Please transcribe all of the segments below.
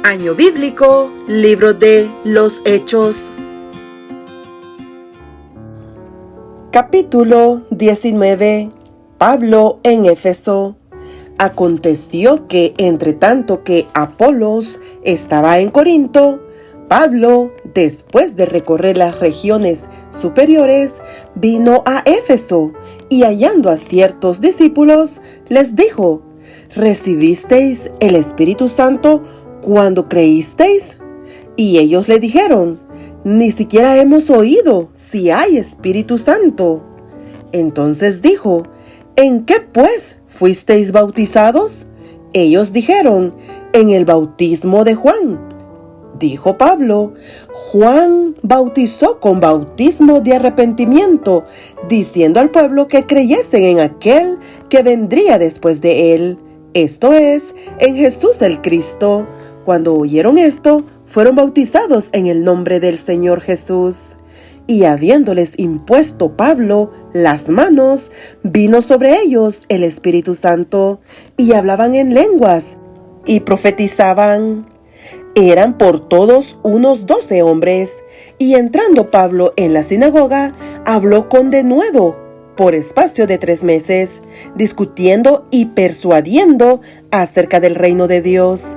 Año Bíblico, Libro de los Hechos. Capítulo 19. Pablo en Éfeso. Aconteció que, entre tanto que Apolos estaba en Corinto, Pablo, después de recorrer las regiones superiores, vino a Éfeso y, hallando a ciertos discípulos, les dijo: ¿Recibisteis el Espíritu Santo cuando creísteis? Y ellos le dijeron: ni siquiera hemos oído si hay Espíritu Santo. Entonces dijo: ¿en qué pues fuisteis bautizados? Ellos dijeron: en el bautismo de Juan. Dijo Pablo: Juan bautizó con bautismo de arrepentimiento, diciendo al pueblo que creyesen en aquel que vendría después de él, esto es, en Jesús el Cristo. Cuando oyeron esto, fueron bautizados en el nombre del Señor Jesús. Y habiéndoles impuesto Pablo las manos, vino sobre ellos el Espíritu Santo, y hablaban en lenguas, y profetizaban. Eran por todos unos 12 hombres, y entrando Pablo en la sinagoga, habló con denuedo por espacio de 3 meses, discutiendo y persuadiendo acerca del reino de Dios.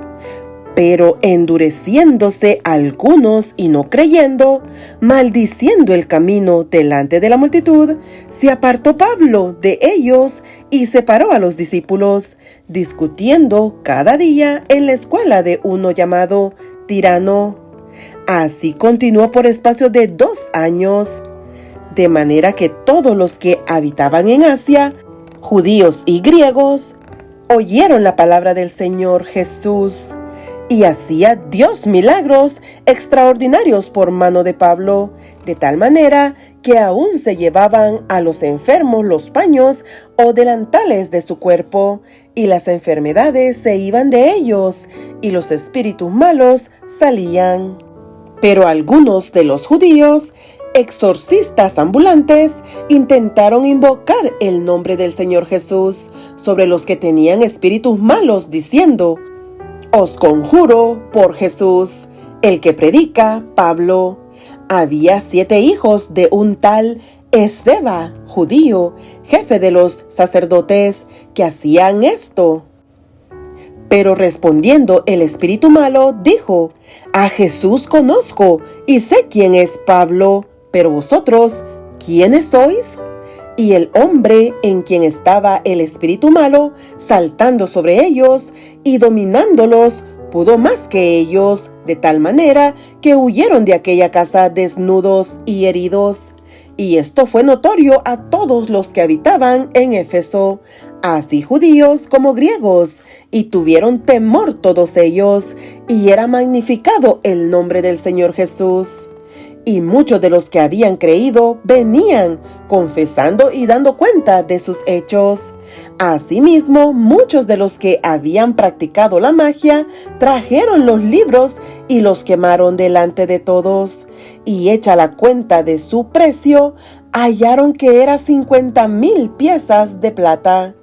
Pero endureciéndose algunos y no creyendo, maldiciendo el camino delante de la multitud, se apartó Pablo de ellos y separó a los discípulos, discutiendo cada día en la escuela de uno llamado Tirano. Así continuó por espacio de 2 años, de manera que todos los que habitaban en Asia, judíos y griegos, oyeron la palabra del Señor Jesús. Y hacía Dios milagros extraordinarios por mano de Pablo, de tal manera que aún se llevaban a los enfermos los paños o delantales de su cuerpo, y las enfermedades se iban de ellos, y los espíritus malos salían. Pero algunos de los judíos, exorcistas ambulantes, intentaron invocar el nombre del Señor Jesús sobre los que tenían espíritus malos, diciendo: os conjuro por Jesús, el que predica Pablo. Había 7 hijos de un tal Esceva, judío, jefe de los sacerdotes, que hacían esto. Pero respondiendo el espíritu malo, dijo: a Jesús conozco y sé quién es Pablo, pero vosotros, ¿quiénes sois? Y el hombre en quien estaba el espíritu malo, saltando sobre ellos y dominándolos, pudo más que ellos, de tal manera que huyeron de aquella casa desnudos y heridos. Y esto fue notorio a todos los que habitaban en Éfeso, así judíos como griegos, y tuvieron temor todos ellos, y era magnificado el nombre del Señor Jesús. Y muchos de los que habían creído venían, confesando y dando cuenta de sus hechos. Asimismo, muchos de los que habían practicado la magia trajeron los libros y los quemaron delante de todos. Y hecha la cuenta de su precio, hallaron que era 50,000 piezas de plata.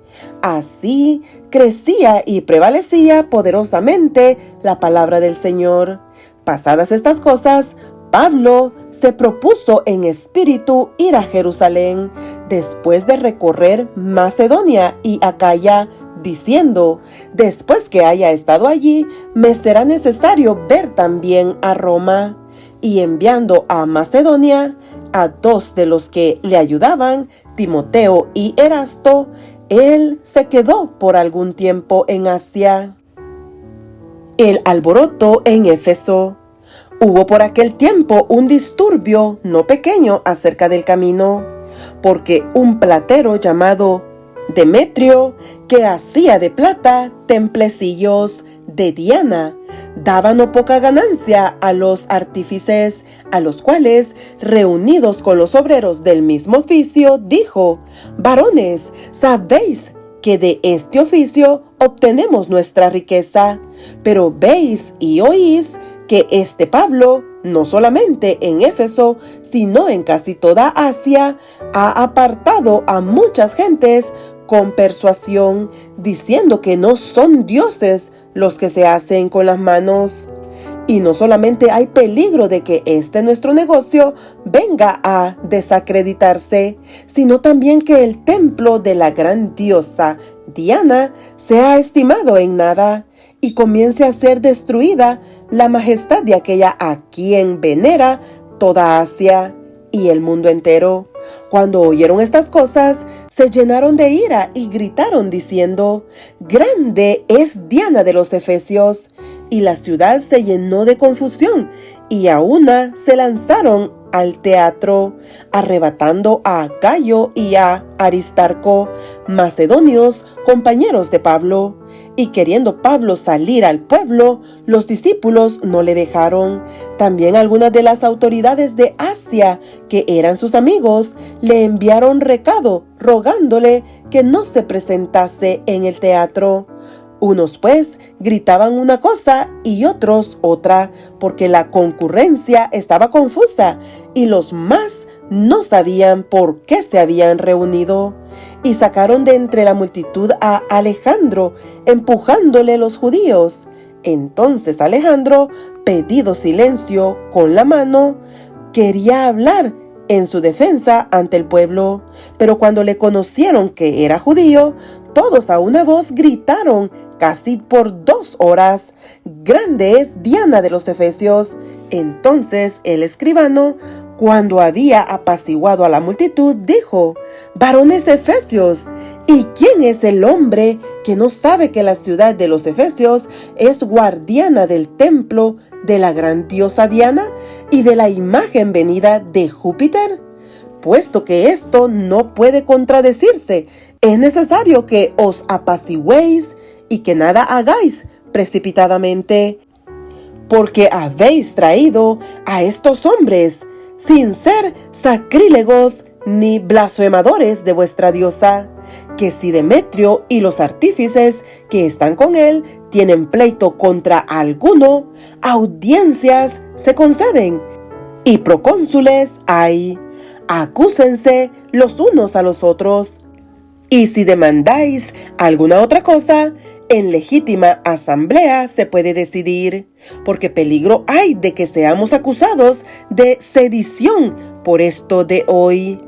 Así crecía y prevalecía poderosamente la palabra del Señor. Pasadas estas cosas, Pablo se propuso en espíritu ir a Jerusalén, después de recorrer Macedonia y Acaya, diciendo: después que haya estado allí, me será necesario ver también a Roma. Y enviando a Macedonia a 2 de los que le ayudaban, Timoteo y Erasto, él se quedó por algún tiempo en Asia. El alboroto en Éfeso. Hubo por aquel tiempo un disturbio no pequeño acerca del camino, porque un platero llamado Demetrio, que hacía de plata templecillos de Diana, daba no poca ganancia a los artífices, a los cuales, reunidos con los obreros del mismo oficio, dijo: varones, sabéis que de este oficio obtenemos nuestra riqueza, pero veis y oís que este Pablo, no solamente en Éfeso, sino en casi toda Asia, ha apartado a muchas gentes con persuasión, diciendo que no son dioses los que se hacen con las manos. Y no solamente hay peligro de que nuestro negocio venga a desacreditarse, sino también que el templo de la gran diosa Diana sea estimado en nada y comience a ser destruida la majestad de aquella a quien venera toda Asia y el mundo entero. Cuando oyeron estas cosas, se llenaron de ira y gritaron diciendo: «Grande es Diana de los Efesios». Y la ciudad se llenó de confusión, y a una se lanzaron al teatro, arrebatando a Gayo y a Aristarco, macedonios, compañeros de Pablo. Y queriendo Pablo salir al pueblo, los discípulos no le dejaron. También algunas de las autoridades de Asia, que eran sus amigos, le enviaron recado rogándole que no se presentase en el teatro. Unos pues gritaban una cosa y otros otra, porque la concurrencia estaba confusa y los más no sabían por qué se habían reunido. Y sacaron de entre la multitud a Alejandro, empujándole los judíos. Entonces Alejandro, pedido silencio con la mano, quería hablar en su defensa ante el pueblo. Pero cuando le conocieron que era judío, todos a una voz gritaron casi por 2 horas: «Grande es Diana de los Efesios». Entonces el escribano, cuando había apaciguado a la multitud, dijo: «Varones efesios, ¿y quién es el hombre que no sabe que la ciudad de los Efesios es guardiana del templo de la gran diosa Diana y de la imagen venida de Júpiter? Puesto que esto no puede contradecirse, es necesario que os apaciguéis y que nada hagáis precipitadamente, porque habéis traído a estos hombres sin ser sacrílegos ni blasfemadores de vuestra diosa, que si Demetrio y los artífices que están con él tienen pleito contra alguno, audiencias se conceden y procónsules hay. Acúsense los unos a los otros. Y si demandáis alguna otra cosa, en legítima asamblea se puede decidir, porque peligro hay de que seamos acusados de sedición por esto de hoy,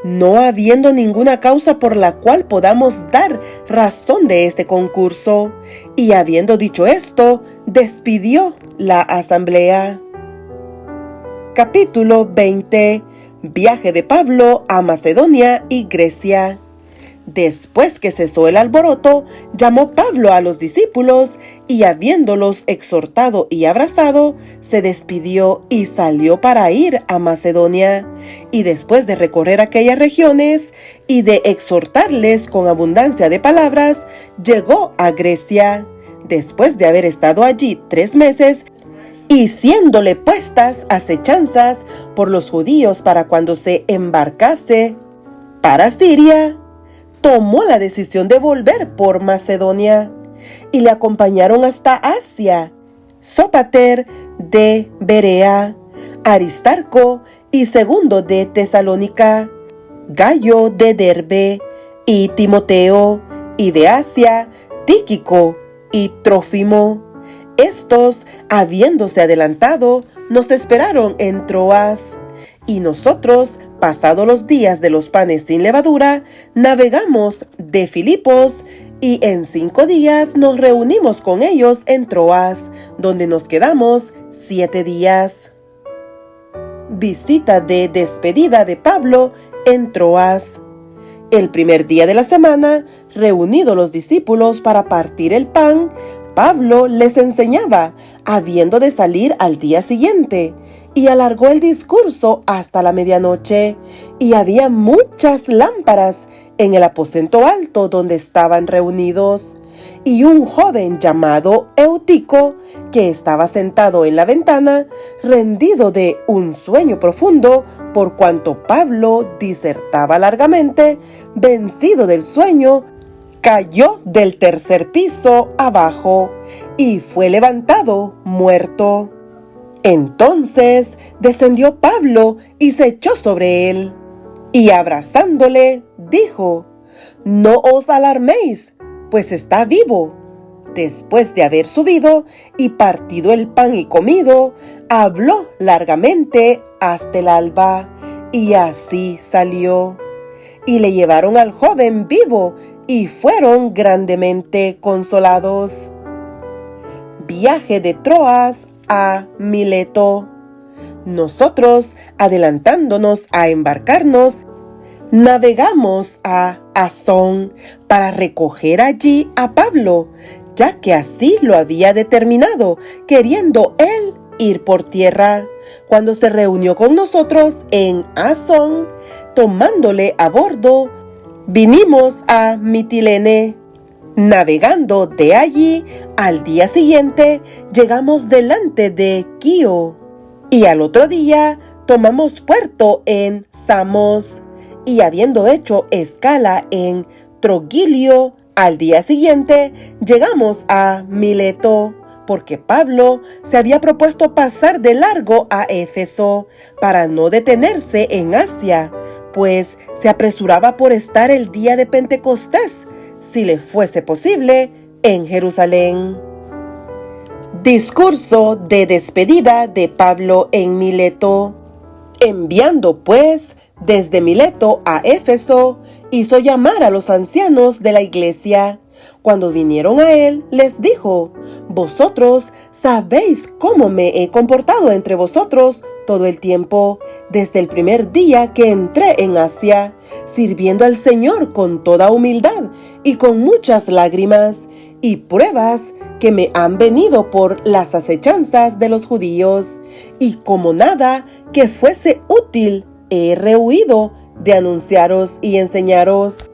no habiendo ninguna causa por la cual podamos dar razón de este concurso». Y habiendo dicho esto, despidió la asamblea. Capítulo 20. Viaje de Pablo a Macedonia y Grecia. Después que cesó el alboroto, llamó Pablo a los discípulos y, habiéndolos exhortado y abrazado, se despidió y salió para ir a Macedonia. Y después de recorrer aquellas regiones y de exhortarles con abundancia de palabras, llegó a Grecia. Después de haber estado allí 3 meses, y siéndole puestas acechanzas por los judíos para cuando se embarcase para Siria, tomó la decisión de volver por Macedonia, y le acompañaron hasta Asia Sópater de Berea, Aristarco y Segundo de Tesalónica, Gayo de Derbe y Timoteo, y de Asia Tíquico y Trófimo. Estos, habiéndose adelantado, nos esperaron en Troas, y nosotros, pasados los días de los panes sin levadura, navegamos de Filipos, y en 5 días nos reunimos con ellos en Troas, donde nos quedamos 7 días. Visita de despedida de Pablo en Troas. El primer día de la semana, reunidos los discípulos para partir el pan, Pablo les enseñaba, habiendo de salir al día siguiente, y alargó el discurso hasta la medianoche, y había muchas lámparas en el aposento alto donde estaban reunidos. Y un joven llamado Eutico, que estaba sentado en la ventana, rendido de un sueño profundo, por cuanto Pablo disertaba largamente, vencido del sueño, cayó del 3er piso abajo y fue levantado muerto. Entonces descendió Pablo y se echó sobre él, y abrazándole dijo: «No os alarméis, pues está vivo». después de haber subido y partido el pan y comido, habló largamente hasta el alba, y así salió. Y le llevaron al joven vivo, y fueron grandemente consolados. Viaje de Troas a Mileto. Nosotros, adelantándonos a embarcarnos, navegamos a Asón para recoger allí a Pablo, ya que así lo había determinado, queriendo él ir por tierra. Cuando se reunió con nosotros en Asón, tomándole a bordo, vinimos a Mitilene. Navegando de allí, al día siguiente llegamos delante de Quío, y al otro día tomamos puerto en Samos, y habiendo hecho escala en Trogilio, al día siguiente llegamos a Mileto, porque Pablo se había propuesto pasar de largo a Éfeso para no detenerse en Asia, pues se apresuraba por estar el día de Pentecostés, si le fuese posible, en Jerusalén. Discurso de despedida de Pablo en Mileto. Enviando pues desde Mileto a Éfeso, hizo llamar a los ancianos de la iglesia. Cuando vinieron a él, les dijo: vosotros sabéis cómo me he comportado entre vosotros todo el tiempo, desde el primer día que entré en Asia, sirviendo al Señor con toda humildad y con muchas lágrimas y pruebas que me han venido por las acechanzas de los judíos, y como nada que fuese útil, he rehuido de anunciaros y enseñaros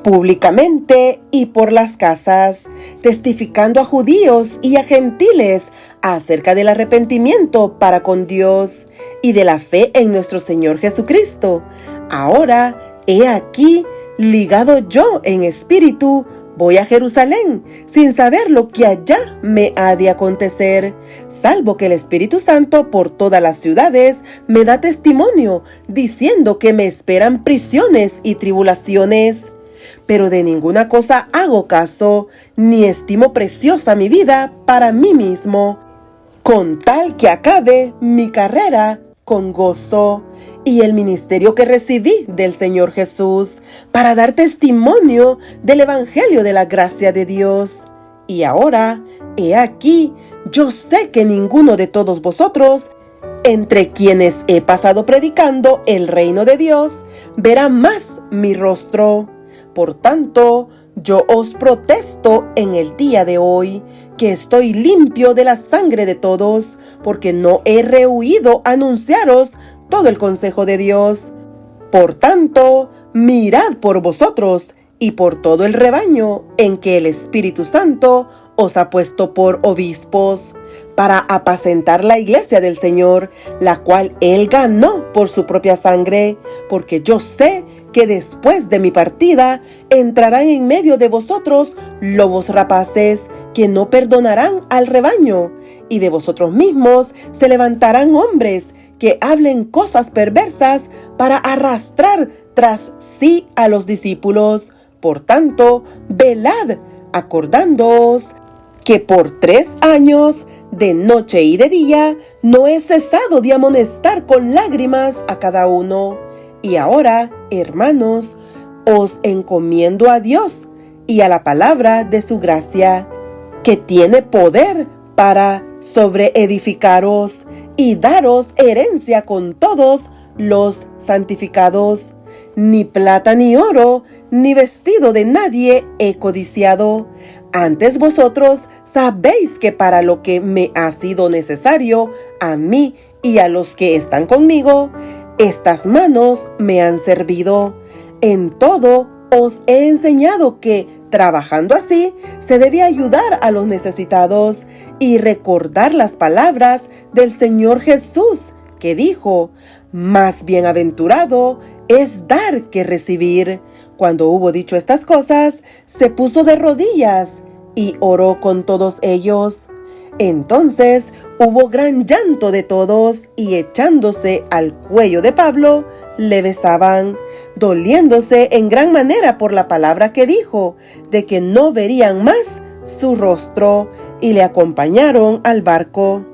públicamente y por las casas, testificando a judíos y a gentiles acerca del arrepentimiento para con Dios y de la fe en nuestro Señor Jesucristo. Ahora, he aquí, ligado yo en espíritu, voy a Jerusalén, sin saber lo que allá me ha de acontecer, salvo que el Espíritu Santo por todas las ciudades me da testimonio, diciendo que me esperan prisiones y tribulaciones. Pero de ninguna cosa hago caso, ni estimo preciosa mi vida para mí mismo, con tal que acabe mi carrera con gozo y el ministerio que recibí del Señor Jesús, para dar testimonio del Evangelio de la gracia de Dios. Y ahora, he aquí, yo sé que ninguno de todos vosotros, entre quienes he pasado predicando el reino de Dios, verá más mi rostro. Por tanto, yo os protesto en el día de hoy, que estoy limpio de la sangre de todos, porque no he rehuido anunciaros todo el consejo de Dios. Por tanto, mirad por vosotros y por todo el rebaño en que el Espíritu Santo os ha puesto por obispos, para apacentar la iglesia del Señor, la cual Él ganó por su propia sangre, porque yo sé que después de mi partida entrarán en medio de vosotros lobos rapaces, que no perdonarán al rebaño, y de vosotros mismos se levantarán hombres que hablen cosas perversas para arrastrar tras sí a los discípulos. Por tanto, velad, acordándoos que por 3 años, de noche y de día, no he cesado de amonestar con lágrimas a cada uno. Y ahora, hermanos, os encomiendo a Dios y a la palabra de su gracia, que tiene poder para sobreedificaros y daros herencia con todos los santificados. Ni plata ni oro, ni vestido de nadie he codiciado. Antes vosotros sabéis que para lo que me ha sido necesario, a mí y a los que están conmigo, estas manos me han servido. En todo os he enseñado que, trabajando así, se debe ayudar a los necesitados y recordar las palabras del Señor Jesús, que dijo: más bienaventurado es dar que recibir. Cuando hubo dicho estas cosas, se puso de rodillas y oró con todos ellos. Entonces hubo gran llanto de todos, y echándose al cuello de Pablo, le besaban, doliéndose en gran manera por la palabra que dijo, de que no verían más su rostro y le acompañaron al barco.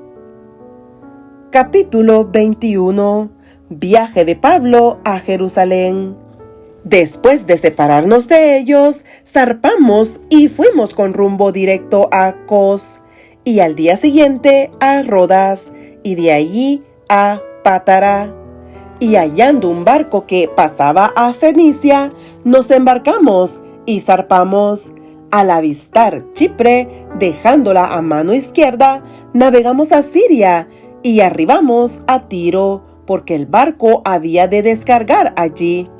Capítulo 21. Viaje de Pablo a Jerusalén. Después de separarnos de ellos, zarpamos y fuimos con rumbo directo a Cos, y al día siguiente a Rodas, y de allí a Pátara. Y hallando un barco que pasaba a Fenicia, nos embarcamos y zarpamos. Al avistar Chipre, dejándola a mano izquierda, navegamos a Siria y arribamos a Tiro, porque el barco había de descargar allí.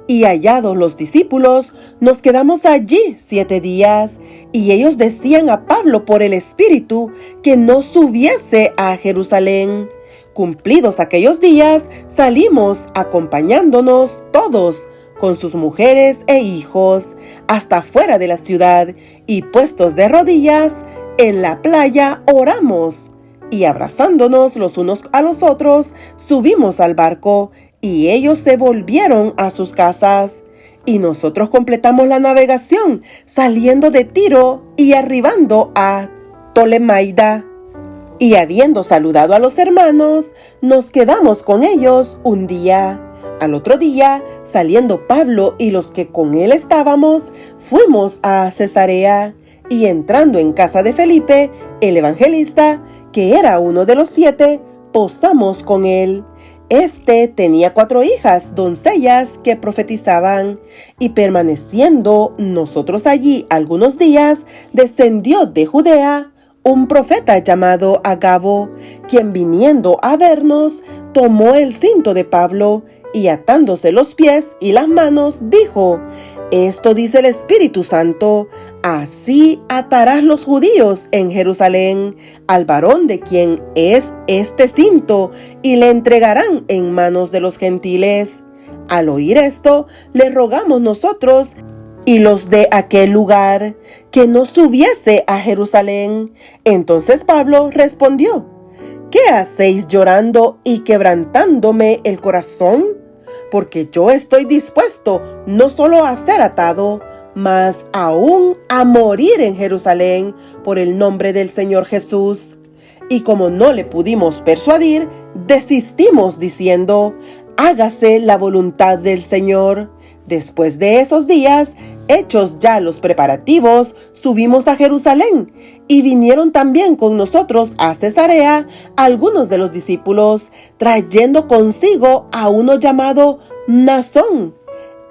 Y hallados los discípulos, nos quedamos allí 7 días, y ellos decían a Pablo por el Espíritu que no subiese a Jerusalén. Cumplidos aquellos días, salimos acompañándonos todos, con sus mujeres e hijos, hasta fuera de la ciudad, y puestos de rodillas, en la playa oramos, y abrazándonos los unos a los otros, subimos al barco, y ellos se volvieron a sus casas. Y nosotros completamos la navegación, saliendo de Tiro y arribando a Tolemaida. Y habiendo saludado a los hermanos, nos quedamos con ellos un día. Al otro día, saliendo Pablo y los que con él estábamos, fuimos a Cesarea, y entrando en casa de Felipe, el evangelista, que era uno de los 7, posamos con él. Este tenía 4 hijas, doncellas, que profetizaban, y permaneciendo nosotros allí algunos días, descendió de Judea un profeta llamado Agabo, quien viniendo a vernos, tomó el cinto de Pablo, y atándose los pies y las manos, dijo: Esto dice el Espíritu Santo, así atarás los judíos en Jerusalén al varón de quien es este cinto, y le entregarán en manos de los gentiles. Al oír esto, le rogamos nosotros y los de aquel lugar que no subiese a Jerusalén. Entonces Pablo respondió: ¿Qué hacéis llorando y quebrantándome el corazón? Porque yo estoy dispuesto no solo a ser atado, mas aún a morir en Jerusalén por el nombre del Señor Jesús. Y como no le pudimos persuadir, desistimos diciendo: hágase la voluntad del Señor. Después de esos días, hechos ya los preparativos, subimos a Jerusalén, y vinieron también con nosotros a Cesarea algunos de los discípulos, trayendo consigo a uno llamado Mnasón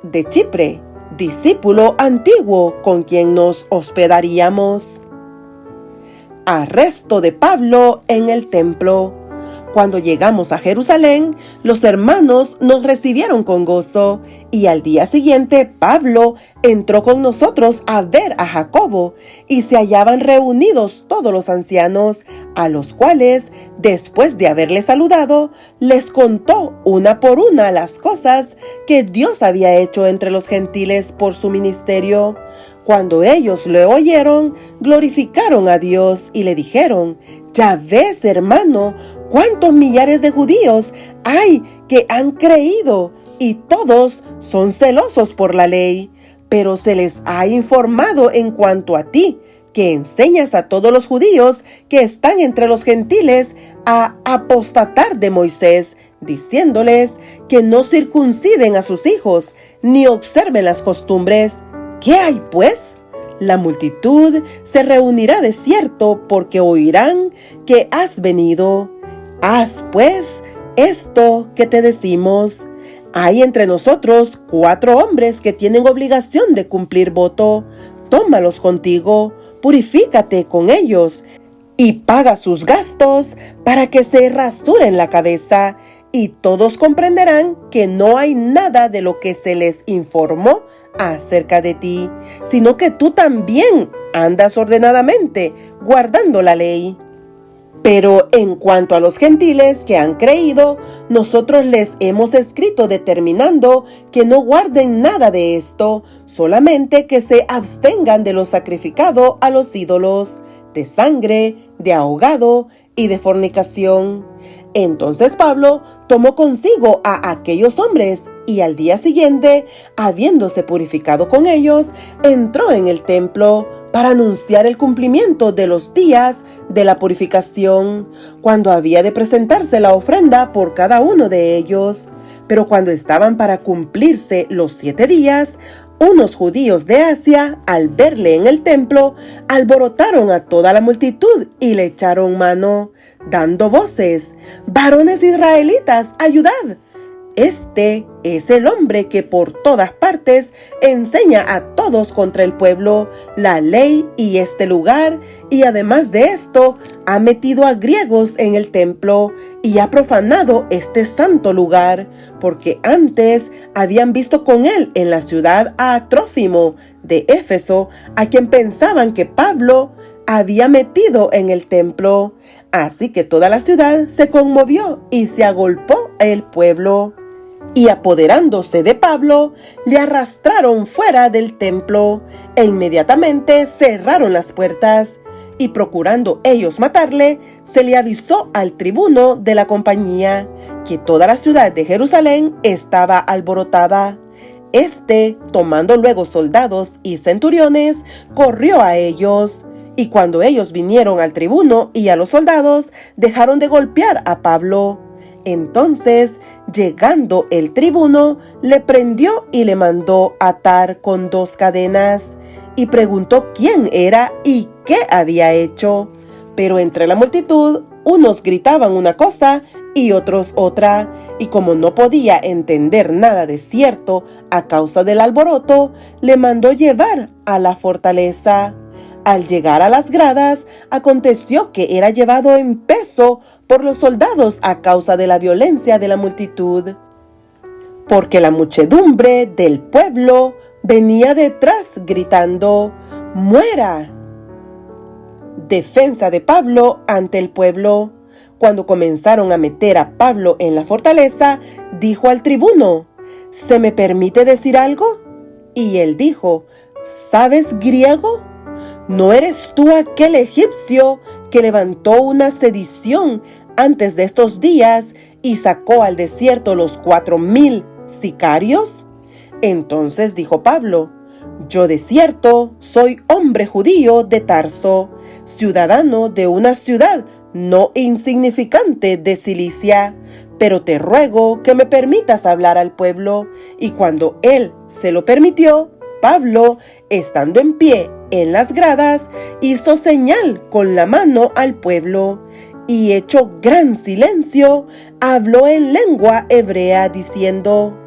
de Chipre, discípulo antiguo con quien nos hospedaríamos. Arresto de Pablo en el templo. Cuando llegamos a Jerusalén, los hermanos nos recibieron con gozo, y al día siguiente Pablo entró con nosotros a ver a Jacobo, y se hallaban reunidos todos los ancianos, a los cuales, después de haberles saludado, les contó una por una las cosas que Dios había hecho entre los gentiles por su ministerio. Cuando ellos le oyeron, glorificaron a Dios y le dijeron: ya ves, hermano, cuántos millares de judíos hay que han creído, y todos son celosos por la ley. Pero se les ha informado en cuanto a ti, que enseñas a todos los judíos que están entre los gentiles a apostatar de Moisés, diciéndoles que no circunciden a sus hijos, ni observen las costumbres. ¿Qué hay, pues? La multitud se reunirá de cierto, porque oirán que has venido. Haz, pues, esto que te decimos. Hay entre nosotros 4 hombres que tienen obligación de cumplir voto. Tómalos contigo, purifícate con ellos, y paga sus gastos para que se rasuren la cabeza, y todos comprenderán que no hay nada de lo que se les informó acerca de ti, sino que tú también andas ordenadamente, guardando la ley. Pero en cuanto a los gentiles que han creído, nosotros les hemos escrito determinando que no guarden nada de esto, solamente que se abstengan de lo sacrificado a los ídolos, de sangre, de ahogado y de fornicación. Entonces Pablo tomó consigo a aquellos hombres, y al día siguiente, habiéndose purificado con ellos, entró en el templo, para anunciar el cumplimiento de los días de la purificación, cuando había de presentarse la ofrenda por cada uno de ellos. Pero cuando estaban para cumplirse los 7 días, unos judíos de Asia, al verle en el templo, alborotaron a toda la multitud y le echaron mano, dando voces: «Varones israelitas, ayudad. Este es el hombre que por todas partes enseña a todos contra el pueblo la ley y este lugar, y además de esto ha metido a griegos en el templo y ha profanado este santo lugar, porque antes habían visto con él en la ciudad a Trófimo de Éfeso, a quien pensaban que Pablo había metido en el templo». Así que toda la ciudad se conmovió y se agolpó el pueblo. Y apoderándose de Pablo, le arrastraron fuera del templo, e inmediatamente cerraron las puertas, y procurando ellos matarle, se le avisó al tribuno de la compañía que toda la ciudad de Jerusalén estaba alborotada. Este, tomando luego soldados y centuriones, corrió a ellos, y cuando ellos vinieron al tribuno y a los soldados, dejaron de golpear a Pablo. Entonces, llegando el tribuno, le prendió y le mandó atar con 2 cadenas, y preguntó quién era y qué había hecho. Pero entre la multitud, unos gritaban una cosa y otros otra, y como no podía entender nada de cierto a causa del alboroto, le mandó llevar a la fortaleza. Al llegar a las gradas, aconteció que era llevado en peso por los soldados a causa de la violencia de la multitud, porque la muchedumbre del pueblo venía detrás gritando: «¡Muera!». Defensa de Pablo ante el pueblo. Cuando comenzaron a meter a Pablo en la fortaleza, dijo al tribuno: «¿Se me permite decir algo?». Y él dijo: «¿Sabes griego? ¿No eres tú aquel egipcio que levantó una sedición antes de estos días y sacó al desierto los 4,000 sicarios?». Entonces dijo Pablo: «Yo de cierto soy hombre judío de Tarso, ciudadano de una ciudad no insignificante de Cilicia, pero te ruego que me permitas hablar al pueblo». Y cuando él se lo permitió, Pablo, estando en pie en las gradas, hizo señal con la mano al pueblo, y hecho gran silencio, habló en lengua hebrea diciendo: